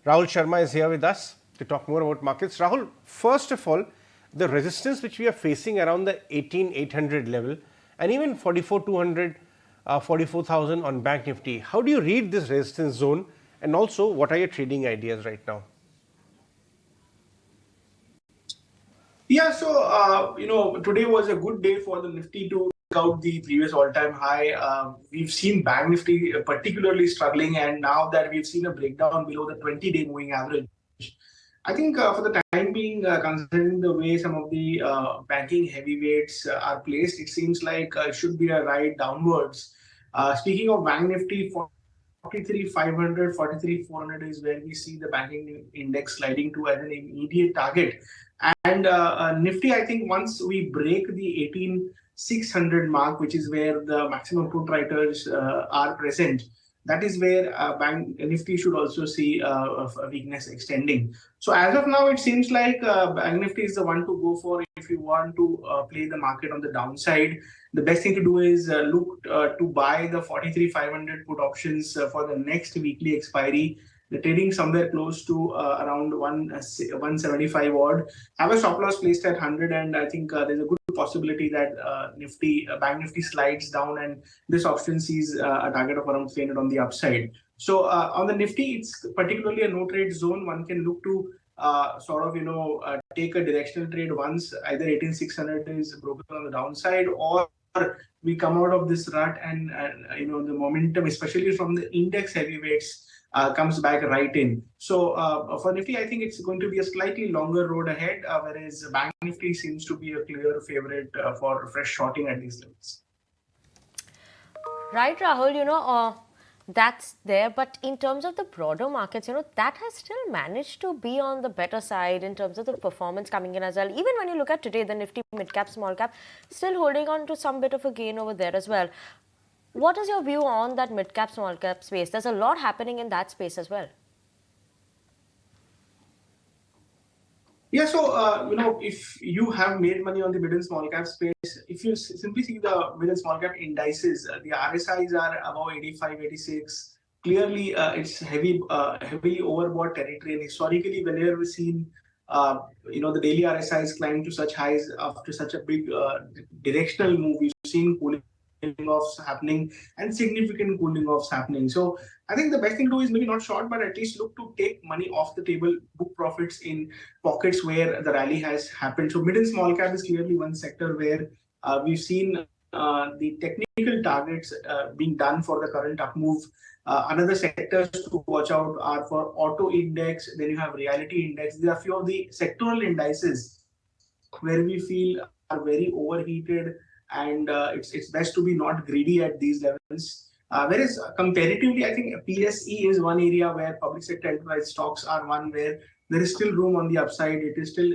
Rahul Sharma is here with us to talk more about markets. Rahul, first of all, the resistance which we are facing around the 18,800 level and even 44,200, 44,000 on Bank Nifty. How do you read this resistance zone, and also what are your trading ideas right now? Yeah, so today was a good day for the Nifty to break out the previous all-time high. We've seen Bank Nifty particularly struggling, and now that we've seen a breakdown below the 20-day moving average, I think for the time being, considering the way some of the banking heavyweights are placed, it seems like it should be a ride downwards. Speaking of Bank Nifty, 43,500, 43,400 is where we see the banking index sliding to as an immediate target. And Nifty, I think once we break the 18,600 mark, which is where the maximum put writers are present, that is where Bank Nifty should also see a weakness extending. So as of now, it seems like Bank Nifty is the one to go for if you want to play the market on the downside. The best thing to do is look to buy the 43,500 put options for the next weekly expiry. The trading somewhere close to around 175 odd. Have a stop loss placed at 100, and I think there's a good possibility that Bank Nifty slides down, and this option sees a target of around 300 on the upside. So on the Nifty, it's particularly a no trade zone. One can look to take a directional trade once either 18,600 is broken on the downside, or we come out of this rut and the momentum, especially from the index heavyweights, comes back right in. So for Nifty, I think it's going to be a slightly longer road ahead, whereas Bank Nifty seems to be a clear favorite for fresh shorting at these levels. Right, Rahul, that's there. But in terms of the broader markets, that has still managed to be on the better side in terms of the performance coming in as well. Even when you look at today, the Nifty mid-cap, small-cap, still holding on to some bit of a gain over there as well. What is your view on that mid-cap, small-cap space? There's a lot happening in that space as well. Yeah, so if you have made money on the mid and small cap space, if you simply see the mid and small cap indices, the RSIs are above 85, 86. Clearly, it's heavily overbought territory. And historically, whenever we've seen the daily RSIs climb to such highs after such a big directional move, we've seen cooling offs happening and significant cooling offs happening. So I think the best thing to do is maybe not short, but at least look to take money off the table, book profits in pockets where the rally has happened. So mid and small cap is clearly one sector where we've seen the technical targets being done for the current up move. Another sectors to watch out are for auto index, then you have reality index. There are a few of the sectoral indices where we feel are very overheated, and it's best to be not greedy at these levels. Whereas comparatively, I think PSE is one area where public sector enterprise stocks are one where there is still room on the upside. It is still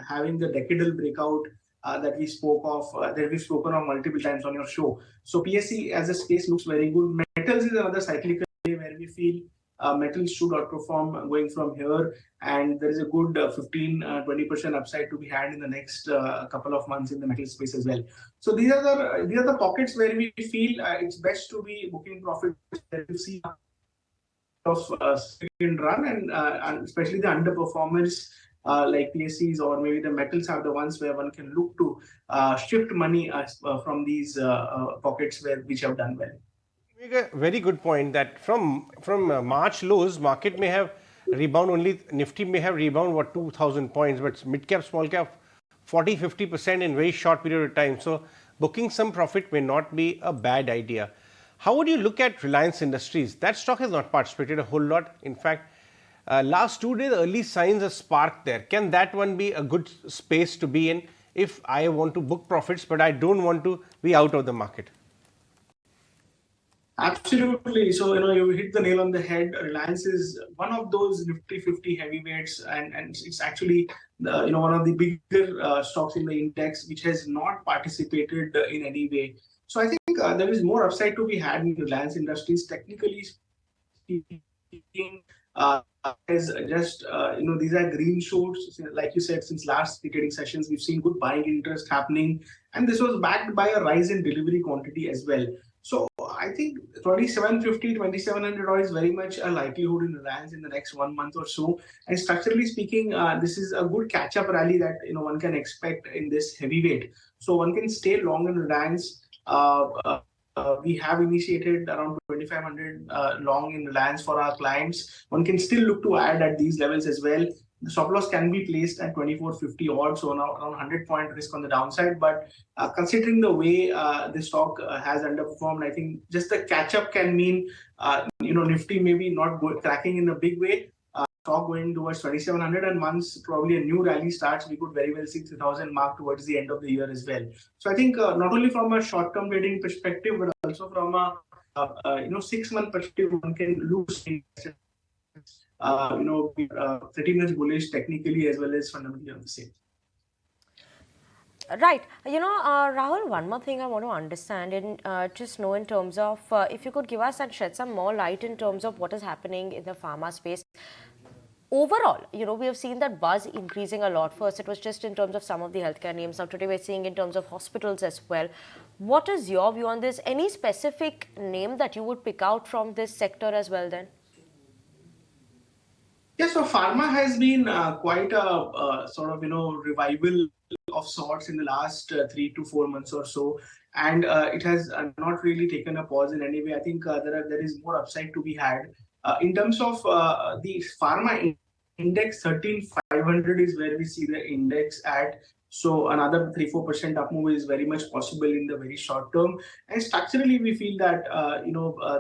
having the decadal breakout that we spoke of, that we've spoken of multiple times on your show. So PSE as a space looks very good. Metals is another cyclical area where we feel metals should outperform going from here, and there is a good 15-20% upside to be had in the next couple of months in the metal space as well. So these are the pockets where we feel it's best to be booking profits that you see of second run, and especially the underperformers like PSEs or maybe the metals are the ones where one can look to shift money from these pockets which have done well. You make a very good point that from March lows, market may have rebound only, Nifty may have rebound 2,000 points, but mid cap, small cap 40-50% in very short period of time. So booking some profit may not be a bad idea. How would you look at Reliance Industries? That stock has not participated a whole lot. In fact, last 2 days, early signs are sparked there. Can that one be a good space to be in if I want to book profits, but I don't want to be out of the market? Absolutely. So, you hit the nail on the head. Reliance is one of those Nifty 50 heavyweights, and it's actually one of the bigger stocks in the index, which has not participated in any way. So I think there is more upside to be had in Reliance Industries. Technically speaking, as just these are green shoots. Like you said, since last trading sessions, we've seen good buying interest happening, and this was backed by a rise in delivery quantity as well. So I I think 2750, 2700 odd is very much a likelihood in Reliance in the next 1 month or so. And structurally speaking, this is a good catch-up rally that one can expect in this heavyweight. So one can stay long in Reliance. We have initiated around 2500 long in Reliance for our clients. One can still look to add at these levels as well. The stop loss can be placed at 2450 odd, so now around 100-point risk on the downside. But considering the way the stock has underperformed, I think just the catch up can mean Nifty maybe not cracking in a big way. Stock going towards 2700, and once probably a new rally starts, we could very well see 3000 mark towards the end of the year as well. So I think not only from a short-term trading perspective, but also from a 6-month perspective, one can lose. Pretty much bullish technically as well as fundamentally on the same. Right. Rahul, one more thing I want to understand and just know in terms of if you could give us and shed some more light in terms of what is happening in the pharma space. Overall, we have seen that buzz increasing a lot. First, it was just in terms of some of the healthcare names. Now, today we're seeing in terms of hospitals as well. What is your view on this? Any specific name that you would pick out from this sector as well then? Yeah, so pharma has been quite a sort of revival of sorts in the last 3 to 4 months or so, and it has not really taken a pause in any way. I think there is more upside to be had in terms of the pharma index. 13500 is where we see the index at. So another 3-4% up move is very much possible in the very short term. And structurally, we feel that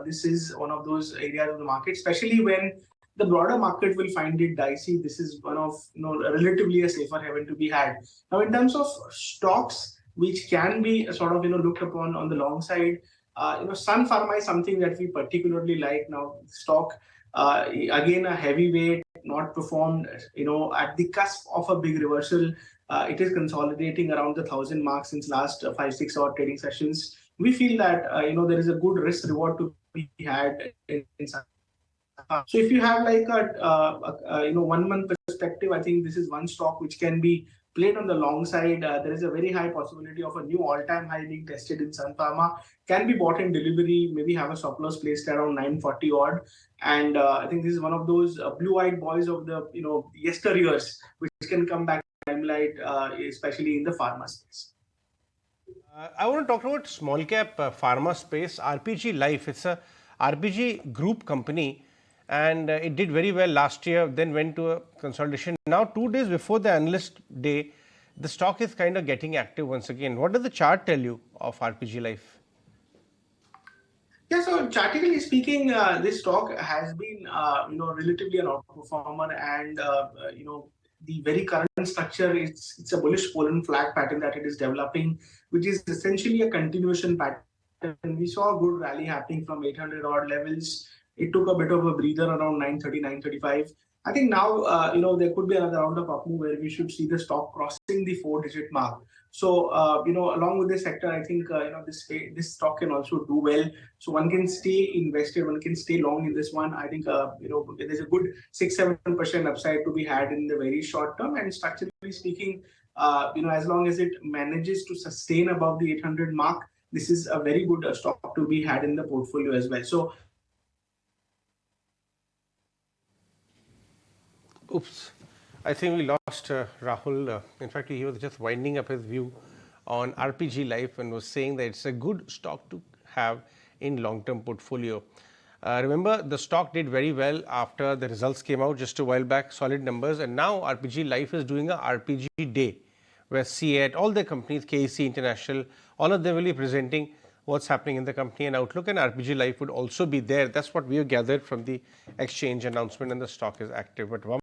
this is one of those areas of the market, especially when the broader market will find it dicey. This is one of relatively a safer haven to be had. Now, in terms of stocks which can be sort of looked upon on the long side, Sun Pharma is something that we particularly like. Now, stock again a heavyweight, not performed at the cusp of a big reversal. It is consolidating around the 1000 mark since last 5-6 odd trading sessions. We feel that there is a good risk reward to be had in Sun. So if you have like a 1 month perspective, I think this is one stock which can be played on the long side. There is a very high possibility of a new all-time high being tested in Sun Pharma. Can be bought in delivery, maybe have a stop loss placed around 940 odd. And I think this is one of those blue-eyed boys of the yesteryears, which can come back to limelight, especially in the pharma space. I want to talk about small cap pharma space. RPG Life, it's a RPG group company, and it did very well last year, then went to a consolidation. Now, 2 days before the analyst day, the stock is kind of getting active once again. What does the chart tell you of RPG Life? Yeah, so chartically speaking, this stock has been, relatively an outperformer, and the very current structure, it's a bullish Poland flag pattern that it is developing, which is essentially a continuation pattern. We saw a good rally happening from 800 odd levels. It took a bit of a breather around 930, 935. I think now, there could be another round of up move where we should see the stock crossing the 4-digit mark. So, along with this sector, I think, this stock can also do well. So one can stay invested, one can stay long in this one. I think, there's a good 6-7% upside to be had in the very short term. And structurally speaking, as long as it manages to sustain above the 800 mark, this is a very good stock to be had in the portfolio as well. So, oops, I think we lost Rahul. In fact, he was just winding up his view on RPG Life and was saying that it's a good stock to have in long-term portfolio. Remember, the stock did very well after the results came out just a while back, solid numbers, and now RPG Life is doing a RPG Day, where CAT, all the companies, KEC International, all of them will be presenting what's happening in the company and outlook, and RPG Life would also be there. That's what we have gathered from the exchange announcement, and the stock is active. But